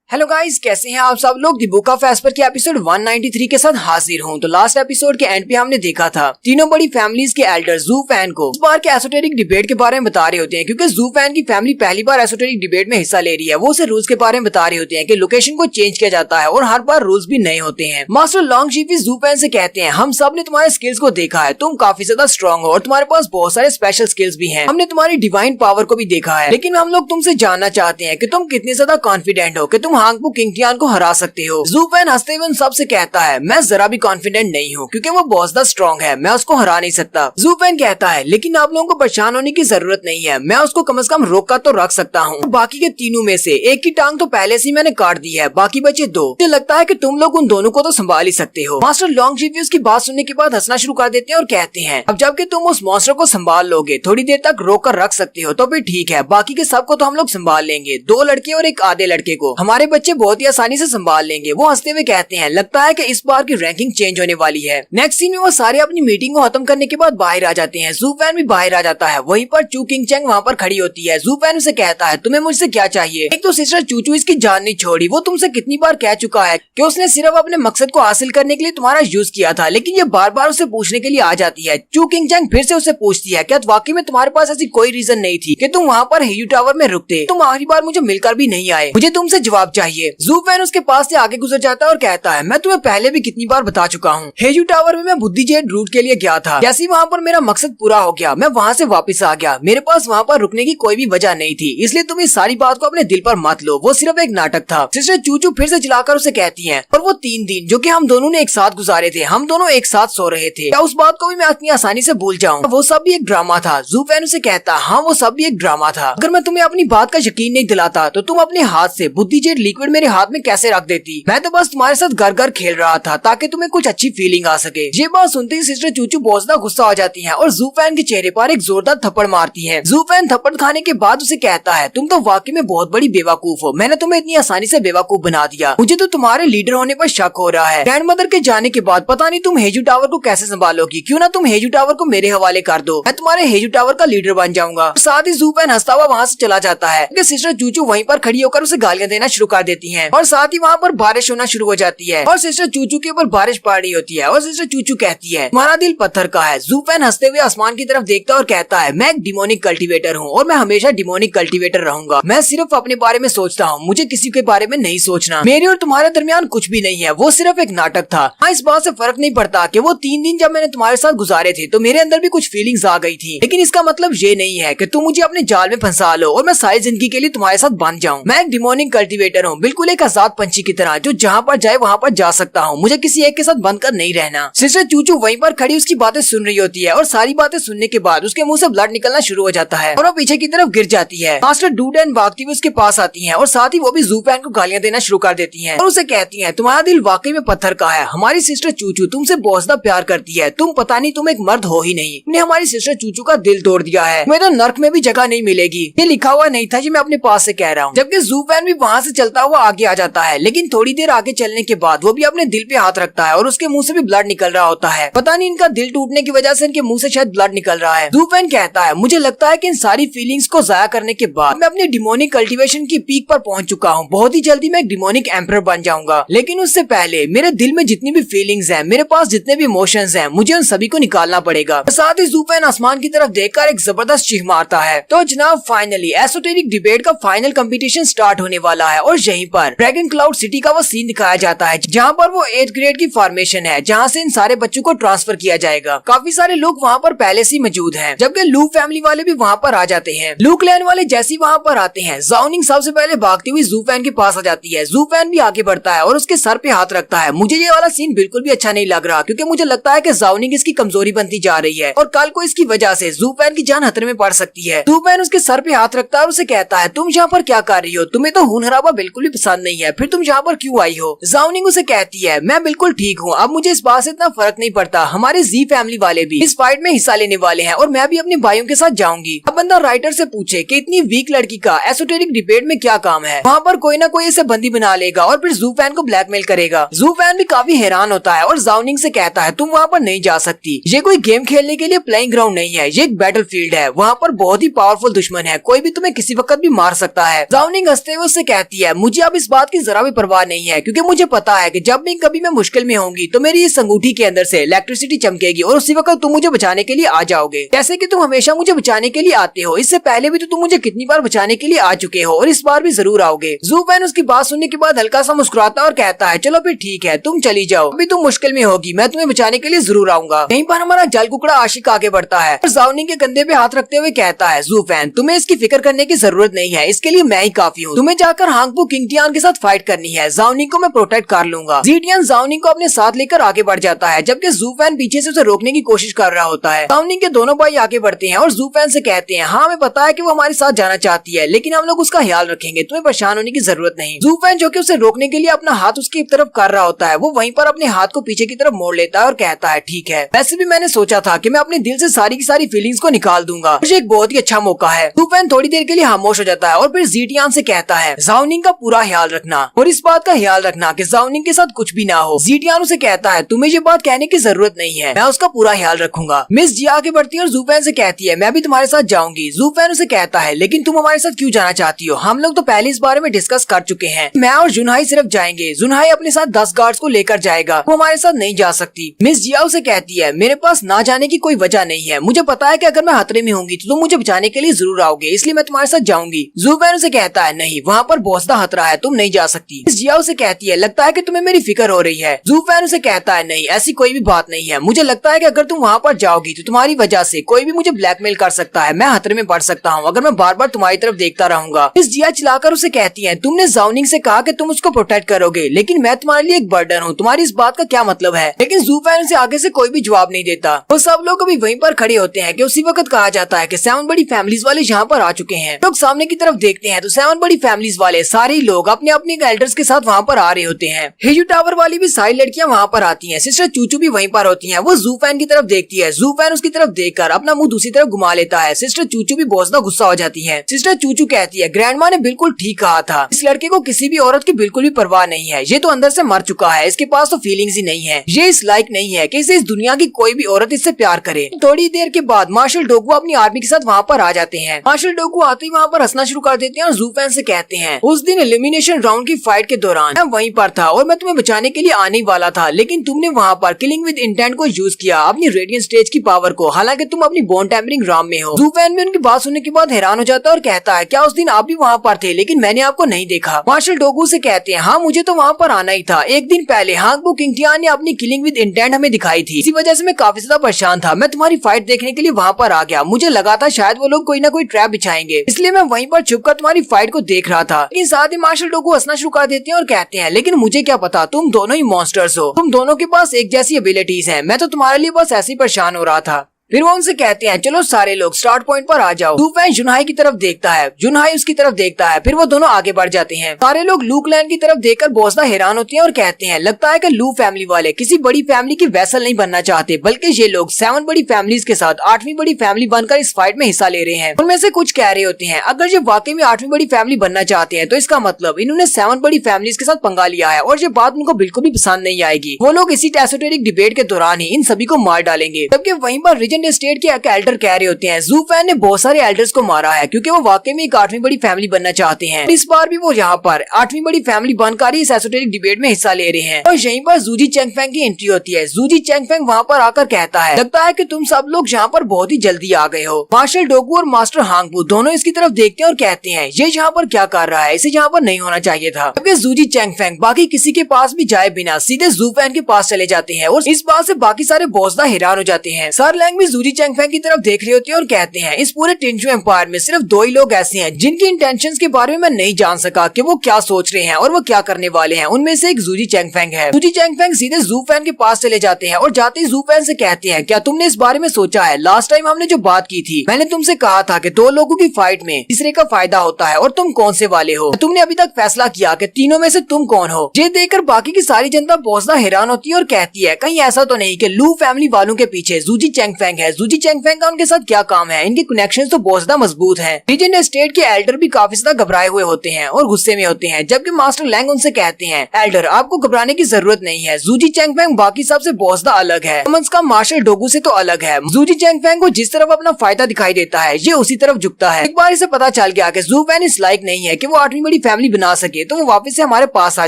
Hello guys, कैसे हैं आप सब लोग। दी बुक ऑफ एस्पर के एपिसोड 193 के साथ हाजिर हूं। तो लास्ट एपिसोड के एंड पे हमने देखा था तीनों बड़ी फैमिलीज के एल्डर जू फैन को इस बार के एसोटेरिक डिबेट के बारे में बता रहे होते हैं, क्योंकि जू फैन की फैमिली पहली बार एसोटेरिक डिबेट में हिस्सा ले रही है। वो उसे रूल्स के बारे में बता रहे होते हैं कि लोकेशन को चेंज किया जाता है और हर बार रूल्स भी नए होते हैं। मास्टर लॉन्गशीफ जू फैन से कहते हैं, हम सब ने तुम्हारे स्किल्स को देखा है, तुम काफी ज्यादा स्ट्रॉन्ग हो और तुम्हारे पास बहुत सारे स्पेशल स्किल्स भी हैं। हमने तुम्हारी डिवाइन पावर को भी देखा है, लेकिन हम लोग तुमसे जानना चाहते हैं कि तुम कितने ज्यादा कॉन्फिडेंट हो कि तुम हांगपू किंगटियान को हरा सकते हो। जू फैन हंसते हुए सबसे कहता है, मैं जरा भी कॉन्फिडेंट नहीं हूँ, क्योंकि वो बहुत ज्यादा स्ट्रॉन्ग है, मैं उसको हरा नहीं सकता। जू फैन कहता है, लेकिन आप लोगों को परेशान होने की जरूरत नहीं है, मैं उसको कम से कम रोक कर तो रख सकता हूँ। बाकी के तीनों में से एक की टांग तो पहले से मैंने काट दी है, बाकी बचे दो। मुझे लगता है कि तुम लोग उन दोनों को तो संभाल ही सकते हो। मास्टर लॉन्गशीफ उसकी बात सुनने के बाद हंसना शुरू कर देते हैं और कहते हैं, अब जबकि तुम उस मॉन्स्टर को संभाल लोगे, थोड़ी देर तक रोक कर रख सकते हो, तो फिर ठीक है, बाकी के सबको तो हम लोग संभाल लेंगे। दो लड़के और एक आधे लड़के को हमारे बच्चे बहुत ही आसानी से संभाल लेंगे। वो हंसते हुए कहते हैं, लगता है कि इस बार की रैंकिंग चेंज होने वाली है। नेक्स्ट सीन में वो सारे अपनी मीटिंग को खत्म करने के बाद बाहर आ जाते हैं। जू फैन भी बाहर आ जाता है। वहीं पर चू किंग चैंग वहाँ पर खड़ी होती है। जू फैन उसे कहता है, तुम्हें मुझसे क्या चाहिए। एक तो सिस्टर चूचू इसकी जान नहीं छोड़ी। वो तुमसे कितनी बार कह चुका है कि उसने सिर्फ अपने मकसद को हासिल करने के लिए तुम्हारा यूज किया था, लेकिन ये बार बार उसे पूछने के लिए आ जाती है। चू किंग चैंग फिर से उसे पूछती है, क्या वाकई में तुम्हारे पास ऐसी कोई रीजन नहीं थी कि तुम वहाँ पर हेयू टावर में रुकते। तुम आखिरी बार मुझे मिलकर भी नहीं आए, मुझे तुमसे जवाब चाहिए। जू फैन उसके पास से आगे गुजर जाता है और कहता है, मैं तुम्हें पहले भी कितनी बार बता चुका हूँ, हेयू टावर में मैं बुद्धिजेट रूट के लिए गया था। जैसे ही वहाँ पर मेरा मकसद पूरा हो गया, मैं वहाँ से वापस आ गया। मेरे पास वहाँ पर रुकने की कोई भी वजह नहीं थी, इसलिए तुम इस सारी बात को अपने दिल पर मत लो, वो सिर्फ एक नाटक था। सिस्टर चूचू फिर से चिल्लाकर उसे कहती है, और वो 3 दिन जो कि हम दोनों ने एक साथ गुजारे थे, हम दोनों एक साथ सो रहे थे, क्या उस बात को भी मैं इतनी आसानी से भूल जाऊँ? वो सब भी एक ड्रामा था। जू फैन उसे कहता, हाँ वो सब भी एक ड्रामा था। अगर मैं तुम्हें अपनी बात का यकीन नहीं दिलाता तो तुम अपने हाथ से बुद्धिजेट लिक्विड मेरे हाथ में कैसे रख देती। मैं तो बस तुम्हारे साथ घर घर खेल रहा था ताकि तुम्हें कुछ अच्छी फीलिंग आ सके। ये बात सुनते ही सिस्टर चूचू बहुत ज्यादा गुस्सा हो जाती है और जू फैन के चेहरे पर एक जोरदार थप्पड़ मारती है। जू फैन थप्पड़ खाने के बाद उसे कहता है, तुम तो वाकई में बहुत बड़ी बेवकूफ हो, मैंने तुम्हें इतनी आसानी से बेवकूफ बना दिया। मुझे तो तुम्हारे लीडर होने पर शक हो रहा है। ग्रैंडमदर के जाने के बाद पता नहीं तुम हेयू टावर को कैसे संभालोगी। क्यों ना तुम हेयू टावर को मेरे हवाले कर दो, मैं तुम्हारे हेयू टावर का लीडर बन जाऊंगा। साथ ही जू फैन हंसता हुआ वहाँ से चला जाता है। सिस्टर चूचू वहीं पर खड़ी होकर उसे गालियां देना शुरू कर देती है और साथ ही वहाँ पर बारिश होना शुरू हो जाती है और सिस्टर चूचू के ऊपर बारिश पड़ रही होती है और सिस्टर चूचू कहती है, तुम्हारा दिल पत्थर का है। जू फैन हंसते हुए आसमान की तरफ देखता है और कहता है, मैं एक डिमोनिक कल्टीवेटर हूँ और मैं हमेशा डिमोनिक कल्टीवेटर रहूंगा। मैं सिर्फ अपने बारे में सोचता हूँ, मुझे किसी के बारे में नहीं सोचना। मेरे और तुम्हारे दरमियान कुछ भी नहीं है, वो सिर्फ एक नाटक था। हाँ, इस बात से फर्क नहीं पड़ता कि वो 3 दिन जब मैंने तुम्हारे साथ गुजारे थे तो मेरे अंदर भी कुछ फीलिंग्स आ गई थी, लेकिन इसका मतलब ये नहीं है कि तुम मुझे अपने जाल में फंसा लो और मैं सारी जिंदगी के लिए तुम्हारे साथ बंध जाऊँ। मैं एक डिमोनिक कल्टीवेटर हूँ, बिल्कुल एक आजाद पंछी की तरह, जो जहाँ पर जाए वहाँ पर जा सकता हूँ। मुझे किसी एक के साथ बंद कर नहीं रहना। सिस्टर चूचू वहीं पर खड़ी उसकी बातें सुन रही होती है और सारी बातें सुनने के बाद उसके मुंह से ब्लड निकलना शुरू हो जाता है और वो पीछे की तरफ गिर जाती है। मास्टर डूडेन भागती हुई उसके पास आती हैं और साथ ही वो भी जू फैन को गालियां देना शुरू कर देती हैं और उसे कहती हैं, तुम्हारा दिल वाकई में पत्थर का है। हमारी सिस्टर चूचू तुमसे बहुत ज्यादा प्यार करती है, तुम पता नहीं तुम एक मर्द हो ही नहीं। तुमने हमारी सिस्टर चूचू का दिल तोड़ दिया है, तुम्हें तो नर्क में भी जगह नहीं मिलेगी। ये लिखा हुआ नहीं था, जी मैं अपने पास से कह रहा हूँ। जबकि जू फैन भी वहाँ से चलता हुआ आगे आ जाता है, लेकिन थोड़ी देर आगे चलने के बाद वो भी अपने दिल पे हाथ रखता है और उसके मुंह से भी ब्लड निकल रहा होता है। पता नहीं इनका दिल टूटने की वजह से इनके मुंह से शायद ब्लड निकल रहा है। जू फैन कहता है, मुझे लगता है कि इन सारी फीलिंग्स को जाया करने के बाद मैं अपने डिमोनिक कल्टीवेशन की पीक पर पहुंच चुका हूँ। बहुत ही जल्दी मैं एक डिमोनिक एम्परर बन जाऊंगा, लेकिन उससे पहले मेरे दिल में जितनी भी फीलिंग्स हैं, मेरे पास जितने भी इमोशंस हैं, मुझे उन सभी को निकालना पड़ेगा। साथ ही जू फैन आसमान की तरफ देखकर एक जबरदस्त चीख मारता है। तो जनाब फाइनली एसोटेरिक डिबेट का फाइनल कंपटीशन स्टार्ट होने वाला है और यहीं पर ड्रैगन क्लाउड सिटी का वो सीन दिखाया जाता है जहाँ पर वो 8th ग्रेड की फॉर्मेशन है, जहाँ से इन सारे बच्चों को ट्रांसफर किया जाएगा। काफी सारे लोग वहाँ पर पहले से मौजूद हैं, जबकि लू फैमिली वाले भी वहाँ पर आ जाते हैं। लू क्लैन वाले जैसे ही वहाँ पर आते हैं, जाओनिंग सबसे पहले भागती हुई जू फैन के पास आ जाती है। जू फैन भी आगे बढ़ता है और उसके सर पे हाथ रखता है। मुझे ये वाला सीन बिल्कुल भी अच्छा नहीं लग रहा, क्योंकि मुझे लगता है कि जाओनिंग इसकी कमजोरी बनती जा रही है और कल को इसकी वजह से जू फैन की जान खतरे में पड़ सकती है। जू फैन उसके सर पे हाथ रखता है और उसे कहता है, तुम यहाँ पर क्या कर रही हो? तुम्हें तो खून खराबा बिल्कुल भी पसंद नहीं है, फिर तुम यहाँ पर क्यों आई हो? जाओनिंग उसे कहती है, मैं बिल्कुल ठीक हूँ, अब मुझे इस बात से इतना फर्क नहीं पड़ता। हमारे जी फैमिली वाले भी इस फाइट में हिस्सा लेने वाले हैं और मैं भी अपने भाइयों के साथ जाऊंगी। अब बंदा राइटर से पूछे कि इतनी वीक लड़की का एसोटेरिक डिबेट में क्या काम है? वहाँ पर कोई ना कोई इसे बंदी बना लेगा और फिर जू फैन को ब्लैकमेल करेगा। जू फैन भी काफी हैरान होता है और जाओनिंग से कहता है, तुम वहाँ पर नहीं जा सकती। ये कोई गेम खेलने के लिए प्लेइंग ग्राउंड नहीं है, ये एक बैटल फील्ड है। वहाँ पर बहुत ही पावरफुल दुश्मन है, कोई भी तुम्हें किसी वक्त भी मार सकता है। जाओनिंग हंसते हुए उससे कहती है, मुझे अब इस बात की जरा भी परवाह नहीं है, क्योंकि मुझे पता है कि जब भी कभी मैं मुश्किल में होंगी तो मेरी इस अंगूठी के अंदर से इलेक्ट्रिसिटी चमकेगी और उसी वक्त तुम मुझे बचाने के लिए आ जाओगे, जैसे कि तुम हमेशा मुझे बचाने के लिए आते हो। इससे पहले भी तो तुम मुझे कितनी बार बचाने के लिए आ चुके हो और इस बार भी जरूर आओगे। ज़ू फैन उसकी बात सुनने के बाद हल्का सा मुस्कुराता और कहता है चलो फिर ठीक है, तुम चली जाओ, अभी तुम मुश्किल में होगी, मैं तुम्हें बचाने के लिए जरूर आऊंगा। यहीं पर हमारा जल कुकड़ा आशिक आगे बढ़ता है और ज़ाओनिंग के कंधे पे हाथ रखते हुए कहता है ज़ू फैन, तुम्हें इसकी फिक्र करने की जरूरत नहीं है, इसके लिए मैं ही काफी हूँ। तुम्हें जाकर हांगपू किंग टियान के साथ फाइट करनी है, ज़ाओनिंग को मैं प्रोटेक्ट कर लूंगा। जी टियान ज़ाओनिंग को अपने साथ लेकर आगे बढ़ जाता है, जबकि ज़ू फैन पीछे से उसे रोकने की कोशिश कर रहा होता है। ज़ाओनिंग के दोनों भाई आगे बढ़ते हैं और ज़ू फैन से कहते हैं हाँ हमें पता है कि वो हमारे साथ जाना चाहती है, लेकिन हम लोग उसका ख्याल रखेंगे, तुम्हें परेशान होने की जरूरत नहीं। ज़ू फैन जो कि उसे रोकने के लिए अपना हाथ उसकी तरफ कर रहा होता है, वो वहीं पर अपने हाथ को पीछे की तरफ मोड़ लेता है और कहता है ठीक है, वैसे भी मैंने सोचा था कि मैं अपने दिल से सारी की सारी फीलिंग्स को निकाल दूंगा, मुझे एक बहुत ही अच्छा मौका है। ज़ू फैन थोड़ी देर के लिए खामोश हो जाता है और फिर जी टियान से कहता है ज़ाओनिंग का पूरा ख्याल रखना और इस बात का ख्याल रखना कि ज़ाओनिंग के साथ कुछ भी ना हो। जी टियान उसे कहता है तुम्हें ये बात कहने की जरूरत नहीं है, मैं उसका पूरा ख्याल रखूंगा। मिस जी आगे बढ़ती है और ज़ू फैन से कहती है मैं भी तुम्हारे साथ जाऊंगी। ज़ू फैन उसे कहता है लेकिन तुम हमारे साथ क्यों जाना चाहती हो, हम लोग तो पहले इस बारे में डिस्कस कर चुके हैं, मैं और जुनहाई सिर्फ जाएंगे, जुनहाई अपने साथ 10 गार्ड्स को लेकर जाएगा, वो हमारे साथ नहीं जा सकती। मिस जिया उसे कहती है मेरे पास ना जाने की कोई वजह नहीं है, मुझे पता है कि अगर मैं खतरे में होंगी तो तुम मुझे बचाने के लिए जरूर आओगे, इसलिए मैं तुम्हारे साथ जाऊंगी। ज़ू फैन उसे कहता है नहीं, वहाँ पर बहुत सा खतरा है, तुम नहीं जा सकती। मिस जिया उसे कहती है लगता है कि तुम्हें मेरी फिक्र हो रही है। ज़ू फैन उसे कहता है नहीं, ऐसी कोई भी बात नहीं है, मुझे लगता है कि अगर तुम वहाँ पर जाओगी तो तुम्हारी वजह से कोई भी मुझे ब्लैकमेल कर सकता है, मैं खतरे में पड़ सकता हूँ अगर मैं बार बार तुम्हारी तरफ देखता रहूंगा। मिस जिया चिल्लाकर उसे कहती है तुमने ज़ाओनिंग से कहा कि तुम उसको प्रोटेक्ट करोगे, लेकिन मैं तुम्हारे लिए एक बर्डन हूँ, तुम्हारी इस बात का क्या मतलब है। लेकिन ज़ू फैन से आगे से कोई भी जवाब नहीं देता। वो सब लोग अभी वहीं पर खड़े होते हैं कि उसी वक्त कहा जाता है कि 7 बड़ी फैमिलीज वाले यहाँ पर आ चुके हैं। लोग सामने की तरफ देखते हैं तो 7 बड़ी फैमिलीज वाले सारे ही लोग अपने अपने एल्डर्स के साथ वहाँ पर आ रहे होते हैं। हेजू टावर वाली भी सारी लड़कियां वहाँ पर आती हैं, सिस्टर चूचू भी वहीं पर होती है। वो ज़ू फैन की तरफ देखती है, ज़ू फैन उसकी तरफ देखकर अपना मुंह दूसरी तरफ घुमा लेता है। सिस्टर चूचू भी बहुत ज्यादा गुस्सा हो जाती है। सिस्टर चूचू कहती है ग्रैंडमा ने बिल्कुल ठीक कहा था, इस लड़के को किसी भी औरत की बिल्कुल भी परवाह नहीं है, ये तो अंदर से मर चुका है, इसके पास तो फीलिंग्स ही नहीं है, ये इस लायक नहीं है कि इसे इस दुनिया की कोई भी औरत इससे प्यार करे। थोड़ी देर के बाद मार्शल डोगू अपनी आर्मी के साथ वहाँ पर आ जाते हैं। मार्शल डोगू आते ही वहाँ पर हंसना शुरू कर देते हैं और ज़ू फैन से कहते हैं उस दिन एलिमिनेशन राउंड की फाइट के दौरान मैं वहीं पर था और मैं तुम्हें बचाने के लिए आने वाला था, लेकिन तुमने वहाँ पर किलिंग विद इंटेंट को यूज किया, अपनी रेडियंट स्टेज की पावर को, हालांकि तुम अपनी बोन टेम्परिंग राम में हो। ज़ू फैन भी उनकी बात सुनने के बाद हैरान हो जाता है और कहता है क्या उस दिन आप भी वहाँ पर थे, लेकिन मैंने आपको नहीं देखा। मार्शल डोगू से कहते हैं हाँ मुझे तो वहाँ पर आना ही था, एक दिन पहले हांगपू किंग टियान ने अपनी किलिंग विद इंटेंट हमें दिखाई थी, इसी वजह से मैं काफी ज्यादा परेशान था, मैं तुम्हारी फाइट देखने के लिए वहाँ पर आ गया, मुझे लगा था शायद वो लोग कोई ना कोई ट्रैप बिछाएंगे, इसलिए मैं वहीं पर छुपकर तुम्हारी फाइट को देख रहा था। लेकिन साथ ही मार्शल डोगू हंसना शुरू कर देते हैं और कहते हैं लेकिन मुझे क्या पता, तुम दोनों ही मॉन्स्टर्स हो, तुम दोनों के पास एक जैसी एबिलिटीज है, मैं तो तुम्हारे लिए बस ऐसे ही परेशान हो रहा था। फिर वो उनसे कहते हैं चलो सारे लोग स्टार्ट पॉइंट पर आ जाओ। ज़ू फैन जुनहाई की तरफ देखता है, जुनहाई उसकी तरफ देखता है, फिर वो दोनों आगे बढ़ जाते हैं। सारे लोग लूक लैंड की तरफ देखकर बहुत ज्यादा हैरान होते हैं और कहते हैं लगता है कि लू फैमिली वाले किसी बड़ी फैमिली की वैसल नहीं बनना चाहते, बल्कि ये लोग 7 बड़ी फैमिलीज के साथ 8वीं बड़ी फैमिली बनकर इस फाइट में हिस्सा ले रहे हैं। उनमें से कुछ कह रहे होते हैं अगर ये वाकई में 8वीं बड़ी फैमिली बनना चाहते हैं तो इसका मतलब इन्होंने 7 बड़ी फैमिलीज के साथ पंगा लिया है और ये बात उनको बिल्कुल भी पसंद नहीं आएगी। वो लोग इसी एसोटेरिक डिबेट के दौरान ही इन सभी को मार डालेंगे। जबकि वहीं पर रीजेंट स्टेट के एल्डर कह रहे होते हैं ज़ू फैन ने बहुत सारे एल्डर्स को मारा है क्योंकि वो वाकई में एक 8वीं बड़ी फैमिली बनना चाहते हैं। इस बार भी वो यहाँ पर 8वीं बड़ी फैमिली बनकर ही इस एसोटेरिक डिबेट में हिस्सा ले रहे हैं। और यहीं पर जूजी चैंगफैंग की एंट्री होती है। जूजी चैंगफैंग वहाँ पर आकर कहता है लगता है कि तुम सब लोग यहाँ पर बहुत ही जल्दी आ गए हो। मार्शल डोगू और मास्टर हांगपू दोनों इसकी तरफ देखते हैं और कहते हैं ये यहाँ पर क्या कर रहा है, इसे यहाँ पर नहीं होना चाहिए था। जबकि जूजी चैंगफैंग बाकी किसी के पास भी जाए बिना सीधे ज़ू फैन के पास चले जाते हैं और इस बात से बाकी सारे बहुत ज्यादा हैरान हो जाते हैं। सर लैंग भी जूजी चैंगफैंग की तरफ देख रहे होते हैं और कहते हैं इस पूरे टिंचू एम्पायर में सिर्फ 2 ही लोग ऐसे हैं जिनकी इंटेंशंस के बारे में मैं नहीं जान सका कि वो क्या सोच रहे हैं और वो क्या करने वाले हैं। उनमें से एक जूजी चैंगफैंग है। जूजी चैंगफैंग सीधे ज़ू फैन के पास चले जाते हैं और जाते ही ज़ू फैन से कहते हैं क्या तुमने इस बारे में सोचा है, लास्ट टाइम हमने जो बात की थी मैंने तुमसे कहा था कि 2 लोगों की फाइट में तीसरे का फायदा होता है और तुम कौन से वाले हो, तुमने अभी तक फैसला किया कि तीनों में से तुम कौन हो। ये देखकर बाकी की सारी जनता बहुत ज्यादा हैरान होती है और कहती है कहीं ऐसा तो नहीं कि लू फैमिली वालों के पीछे जूजी चैंगफैंग चैंगफेंग है, जूजी चैंगफेंग का उनके साथ क्या काम है, इनके कनेक्शन तो बहुत ज्यादा मजबूत है। रीजेंट एस्टेट के एल्डर भी काफी ज्यादा घबराए हुए होते हैं और गुस्से में होते हैं, जबकि मास्टर लैंग उनसे कहते हैं एल्डर आपको घबराने की जरूरत नहीं है, जूजी चैंगफेंग बाकी सबसे बहुत ज्यादा अलग है, कम से कम मार्शल डोगू से तो अलग है। जूजी चैंगफेंग को जिस तरफ अपना फायदा दिखाई देता है ये उसी तरफ झुकता है। एक बार इसे पता चल गया कि जू फैन इस लायक नहीं है कि वो 8वीं बड़ी फैमिली बना सके, तो वो वापस से हमारे पास आ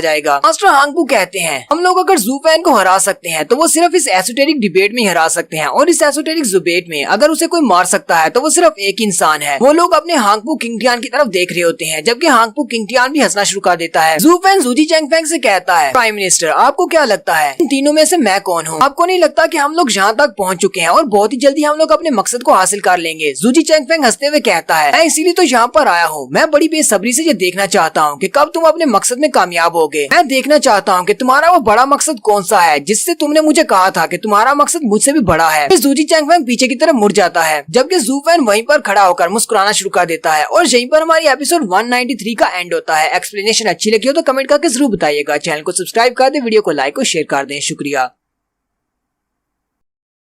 जाएगा। मास्टर हांगपू कहते हैं हम लोग अगर जू फैन को हरा सकते हैं तो वो सिर्फ इस एसोटेरिक डिबेट में ही हरा सकते हैं, और इस एसोटेरिक डिबेट में अगर उसे कोई मार सकता है तो वो सिर्फ एक इंसान है। वो लोग अपने हांगपू किंगटियान की तरफ देख रहे होते हैं, जबकि हांगपू किंगटियान भी हंसना शुरू कर देता है। जू फैन जूजी चैंगफेंग से कहता है प्राइम मिनिस्टर आपको क्या लगता है इन तीनों में से मैं कौन हूँ? आपको नहीं लगता कि हम लोग यहाँ तक पहुँच चुके हैं और बहुत ही जल्दी हम लोग अपने मकसद को हासिल कर लेंगे? जूजी चैंगफेंग हंसते हुए कहता है मैं इसीलिए तो यहाँ पर आया हूँ, मैं बड़ी बेसब्री से ये देखना चाहता हूँ कि कब तुम अपने मकसद में कामयाब होगे। मैं देखना चाहता हूँ कि तुम्हारा वो बड़ा मकसद कौन सा है जिससे तुमने मुझे कहा था कि तुम्हारा मकसद मुझसे भी बड़ा है। जूजी चैंगफेंग पीछे की तरफ मुड़ जाता है, जबकि जू फैन वहीं पर खड़ा होकर मुस्कुराना शुरू कर देता है, और यहीं पर हमारी एपिसोड 193 का एंड होता है। एक्सप्लेनेशन अच्छी लगी हो तो कमेंट करके जरूर बताइएगा। चैनल को सब्सक्राइब कर दे, वीडियो को लाइक और शेयर कर दें। शुक्रिया।